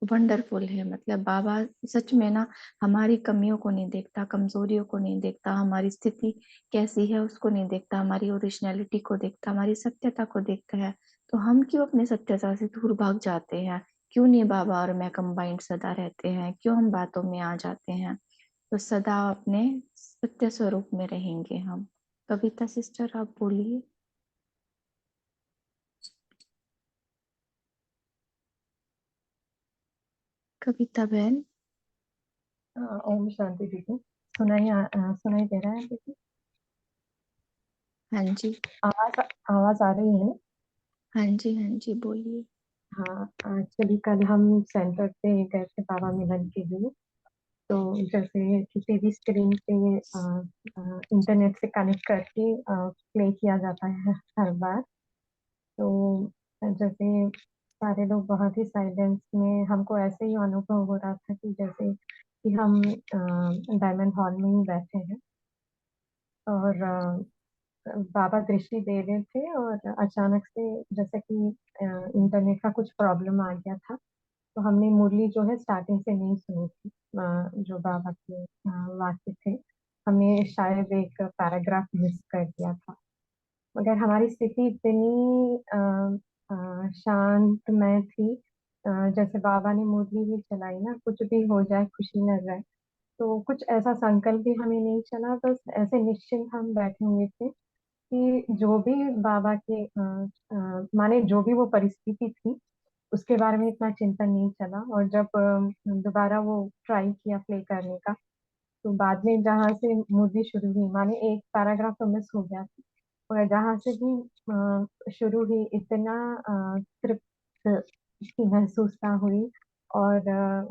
वंडरफुल है। मतलब बाबा सच में ना हमारी कमियों को नहीं देखता, कमजोरियों को नहीं देखता, हमारी स्थिति कैसी है उसको नहीं देखता, हमारी ओरिजिनलिटी को देखता, हमारी सत्यता को देखता है। तो हम क्यों अपने सत्यता से दूर भाग जाते हैं? क्यों नहीं बाबा और मैं कंबाइंड सदा रहते हैं? क्यों हम बातों में आ जाते हैं? तो सदा अपने सत्य स्वरूप में रहेंगे हम। कविता सिस्टर आप बोलिए। कविता बहन। ओम शांति दीदी। सुनाई दे रहा है दीदी? हाँ जी। आवाज आ रही है? हाँ जी, हाँ जी, बोलिए। हाँ, एक्चुअली कल हम सेंटर पे गए थे बाबा मिलन के लिए। तो जैसे कि टीवी स्क्रीन पे इंटरनेट से कनेक्ट करके प्ले किया जाता है हर बार। तो जैसे सारे लोग बहुत ही साइलेंस में, हमको ऐसे ही अनुभव हो रहा था कि जैसे कि हम डायमंड हॉल में ही बैठे हैं और बाबा दृष्टि दे रहे थे और अचानक से जैसे कि इंटरनेट का कुछ प्रॉब्लम आ गया था। तो हमने मुरली जो है स्टार्टिंग से नहीं सुनी थी। जो बाबा के वाक्य थे, हमने शायद एक पैराग्राफ मिस कर दिया था। मगर हमारी स्थिति इतनी शांतमय थी। जैसे बाबा ने मुरली भी चलाई ना, कुछ भी हो जाए खुशी न जाए। तो कुछ ऐसा संकल्प भी हमें नहीं चला, बस ऐसे निश्चिंत हम बैठे हुए थे कि जो भी बाबा के माने जो भी वो परिस्थिति थी, उसके बारे में इतना चिंतन नहीं चला। और जब दोबारा वो ट्राई किया प्ले करने का, तो बाद में जहाँ से मुरली शुरू हुई, माने एक पैराग्राफ तो मिस हो गया था, और जहाँ से भी शुरू हुई, इतना तृप्त की महसूसता हुई। और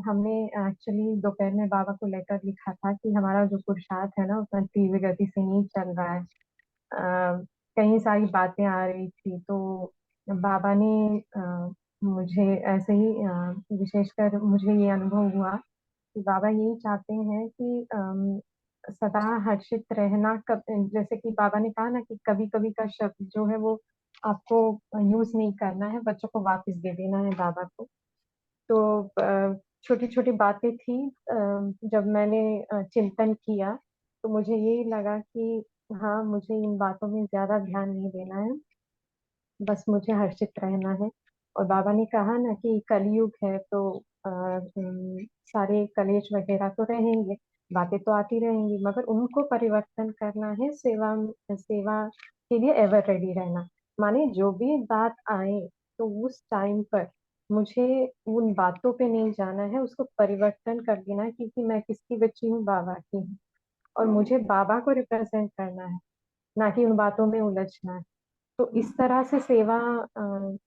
हमने एक्चुअली दोपहर में बाबा को लेटर लिखा था कि हमारा जो पुरुषार्थ है ना, उतना तीव्र गति से नहीं चल रहा है। कई सारी बातें आ रही थी, तो बाबा ने मुझे ऐसे ही विशेषकर मुझे ये अनुभव हुआ कि बाबा यही चाहते हैं कि सदा हर्षित रहना। जैसे कि बाबा ने कहा ना कि कभी कभी का शब्द जो है वो आपको यूज नहीं करना है, बच्चों को वापस दे देना है बाबा को। तो छोटी छोटी बातें थी। जब मैंने चिंतन किया, तो मुझे यही लगा कि हाँ, मुझे इन बातों में ज्यादा ध्यान नहीं देना है, बस मुझे हर्षित रहना है। और बाबा ने कहा ना कि कलयुग है, तो सारे कलेश वगैरह तो रहेंगे, बातें तो आती रहेंगी, मगर उनको परिवर्तन करना है। सेवा सेवा के लिए एवर रेडी रहना। माने जो भी बात आए, तो उस टाइम पर मुझे उन बातों पे नहीं जाना है, उसको परिवर्तन कर देना है, क्योंकि मैं किसकी बच्ची हूँ? बाबा की हूँ। और मुझे बाबा को रिप्रेजेंट करना है, ना कि उन बातों में उलझना है। तो इस तरह से सेवा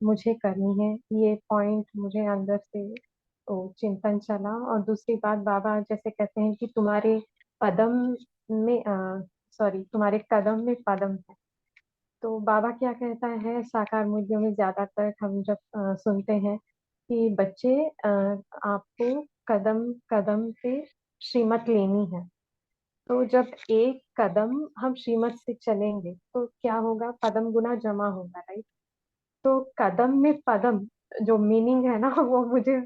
मुझे करनी है। ये पॉइंट मुझे अंदर से तो चिंतन चला। और दूसरी बात, बाबा जैसे कहते हैं कि तुम्हारे पदम में सॉरी, तुम्हारे कदम में पदम है। तो बाबा क्या कहता है, साकार मूल्यों में ज्यादातर हम जब सुनते हैं कि बच्चे, आपको कदम कदम पे श्रीमत लेनी है। तो जब एक कदम हम श्रीमत से चलेंगे, तो क्या होगा? पदम गुना जमा होगा, राइट? तो कदम में पदम जो मीनिंग है ना, वो मुझे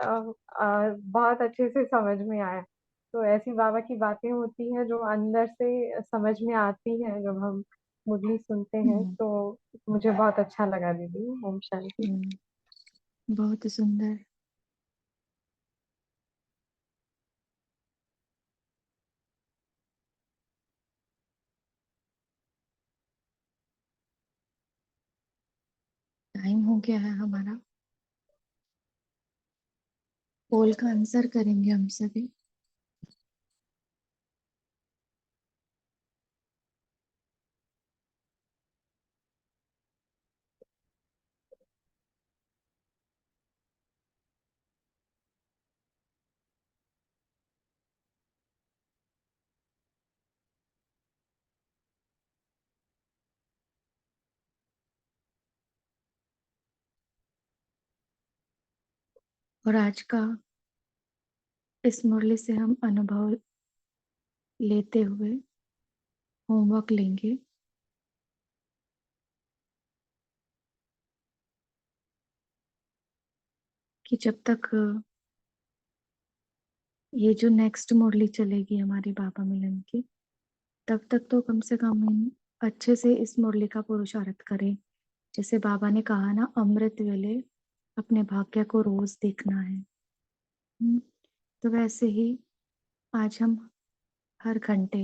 बहुत अच्छे से समझ में आया। तो ऐसी बाबा की बातें होती हैं जो अंदर से समझ में आती हैं जब हम मुरली सुनते हैं। हम्म, तो मुझे बहुत अच्छा लगा दीदी। ओम शांति। बहुत ही सुंदर। टाइम हो गया है हमारा। पोल का आंसर करेंगे हम सभी। और आज का इस मुरली से हम अनुभव लेते हुए होमवर्क लेंगे कि जब तक ये जो नेक्स्ट मुरली चलेगी हमारी बाबा मिलन की, तब तक तो कम से कम हम अच्छे से इस मुरली का पुरुषार्थ करें। जैसे बाबा ने कहा ना, अमृत वेले अपने भाग्य को रोज देखना है। तो वैसे ही आज हम हर घंटे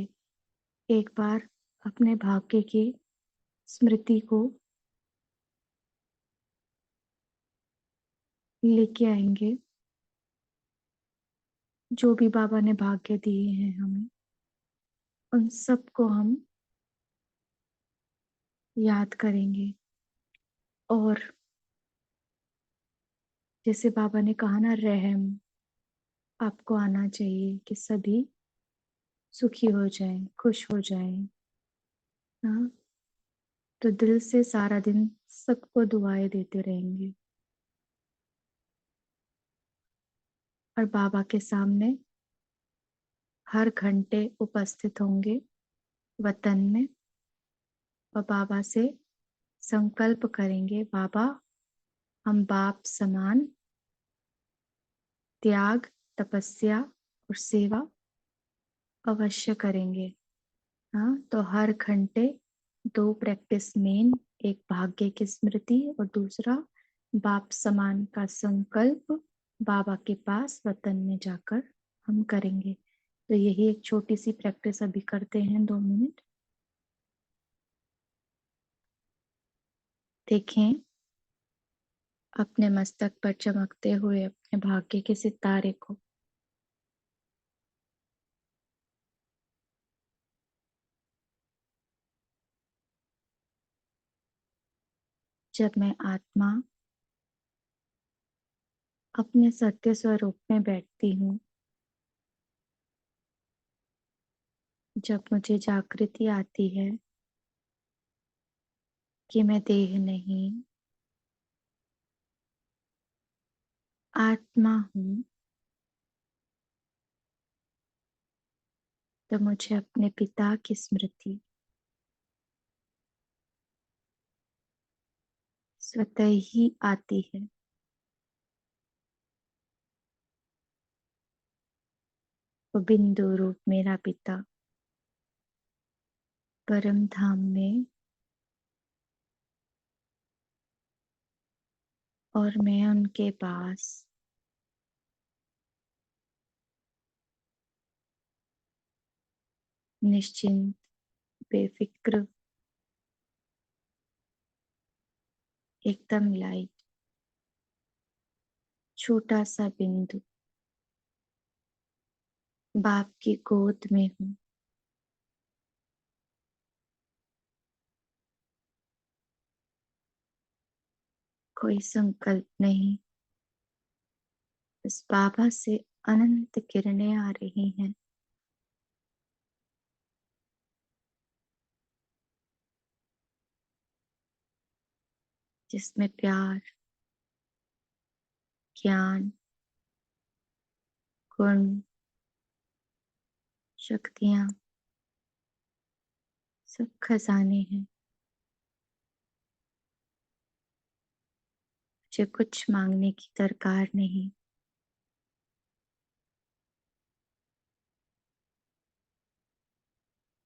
एक बार अपने भाग्य की स्मृति को लेके आएंगे। जो भी बाबा ने भाग्य दिए हैं हमें, उन सबको हम याद करेंगे। और जैसे बाबा ने कहा ना, रहम आपको आना चाहिए कि सभी सुखी हो जाएं, खुश हो जाएं। हाँ, तो दिल से सारा दिन सबको दुआएं देते रहेंगे और बाबा के सामने हर घंटे उपस्थित होंगे वतन में और बाबा से संकल्प करेंगे, बाबा हम बाप समान त्याग, तपस्या और सेवा अवश्य करेंगे। हाँ, तो हर घंटे 2 प्रैक्टिस मेन, एक भाग्य की स्मृति और दूसरा बाप समान का संकल्प बाबा के पास वतन में जाकर हम करेंगे। तो यही एक छोटी सी प्रैक्टिस अभी करते हैं 2 मिनट। देखें अपने मस्तक पर चमकते हुए अपने भाग्य के सितारे को। जब मैं आत्मा अपने सत्य स्वरूप में बैठती हूँ, जब मुझे जागृति आती है कि मैं देह नहीं आत्मा हूँ, तो मुझे अपने पिता की स्मृति स्वतः ही आती है। वो बिंदु रूप मेरा पिता परम धाम में और मैं उनके पास निश्चिंत, बेफिक्र, एकदम लाइट, छोटा सा बिंदु बाप की गोद में हूँ। कोई संकल्प नहीं, बस बाबा से अनंत किरणें आ रही हैं। जिसमें प्यार, ज्ञान, गुण, शक्तियां, सब खजाने हैं। मुझे कुछ मांगने की दरकार नहीं।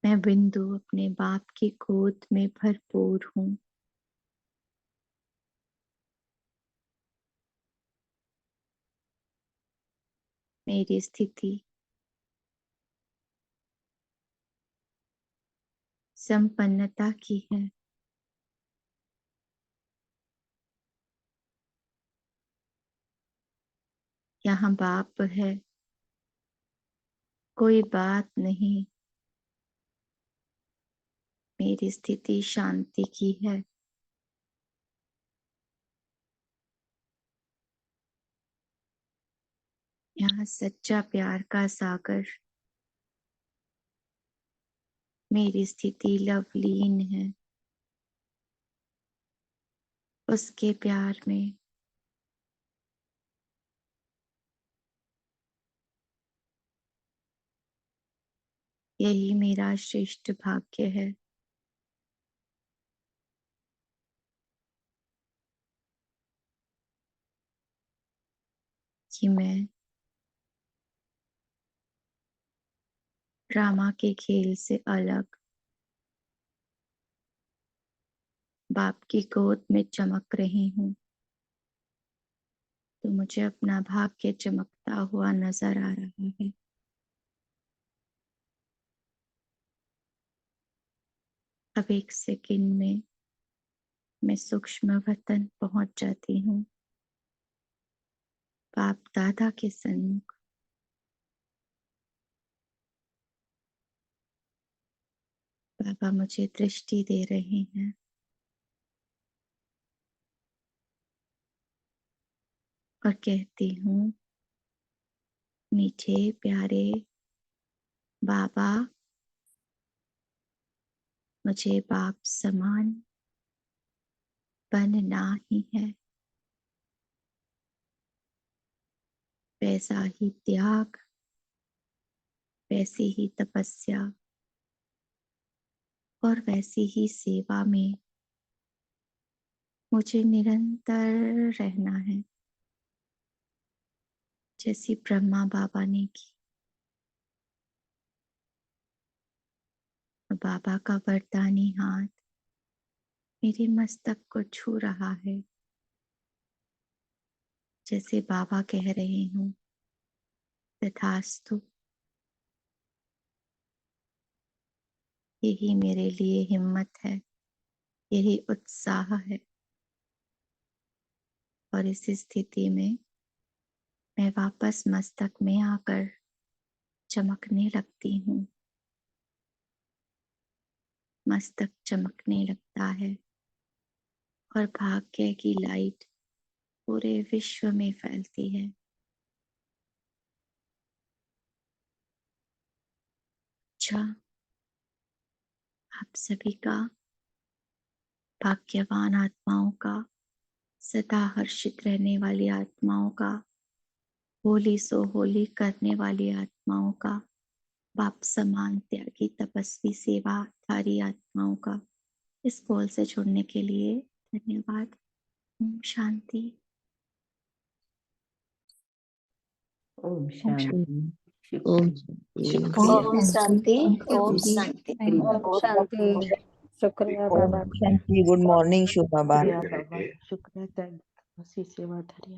मैं बिंदु अपने बाप की गोद में भरपूर हूँ। मेरी स्थिति संपन्नता की है। यहाँ बाप है, कोई बात नहीं। मेरी स्थिति शांति की है। यहाँ सच्चा प्यार का सागर। मेरी स्थिति लवलीन है। उसके प्यार में यही मेरा श्रेष्ठ भाग्य है। कि मैं ड्रामा के खेल से अलग बाप की गोद में चमक रही हूँ। तो मुझे अपना भाग्य चमकता हुआ नजर आ रहा है। अब एक सेकंड में मैं सूक्ष्म वतन पहुंच जाती हूँ, बाप दादा के सन्मुख। बाबा मुझे दृष्टि दे रहे हैं और कहती हूँ, मीठे प्यारे बाबा, मुझे बाप समान बनना ही है। वैसा ही त्याग, वैसी ही तपस्या और वैसी ही सेवा में मुझे निरंतर रहना है, जैसी ब्रह्मा बाबा ने की। बाबा का वरदानी हाथ मेरे मस्तक को छू रहा है, जैसे बाबा कह रहे हूँ, तथास्तु। यही मेरे लिए हिम्मत है, यही उत्साह है। और इस स्थिति में मैं वापस मस्तक में आकर चमकने लगती हूँ। मस्तक चमकने लगता है और भाग्य की लाइट पूरे विश्व में फैलती है। अच्छा, आप सभी का, भाग्यवान आत्माओं का, सदा हर्षित रहने वाली आत्माओं का, होली सो होली करने वाली आत्माओं का, बाप समान त्यागी तपस्वी सेवाधारी आत्माओं का इस कॉल से जुड़ने के लिए धन्यवाद। ओम शांति। ओम शांति। ओम शुक्रिया। ओम शांति। ओम शांति। ओम शांति। शुक्रिया बाबा। शुक्रिया बाबा, शुक्रिया त्यागी तपस्वी सेवाधारी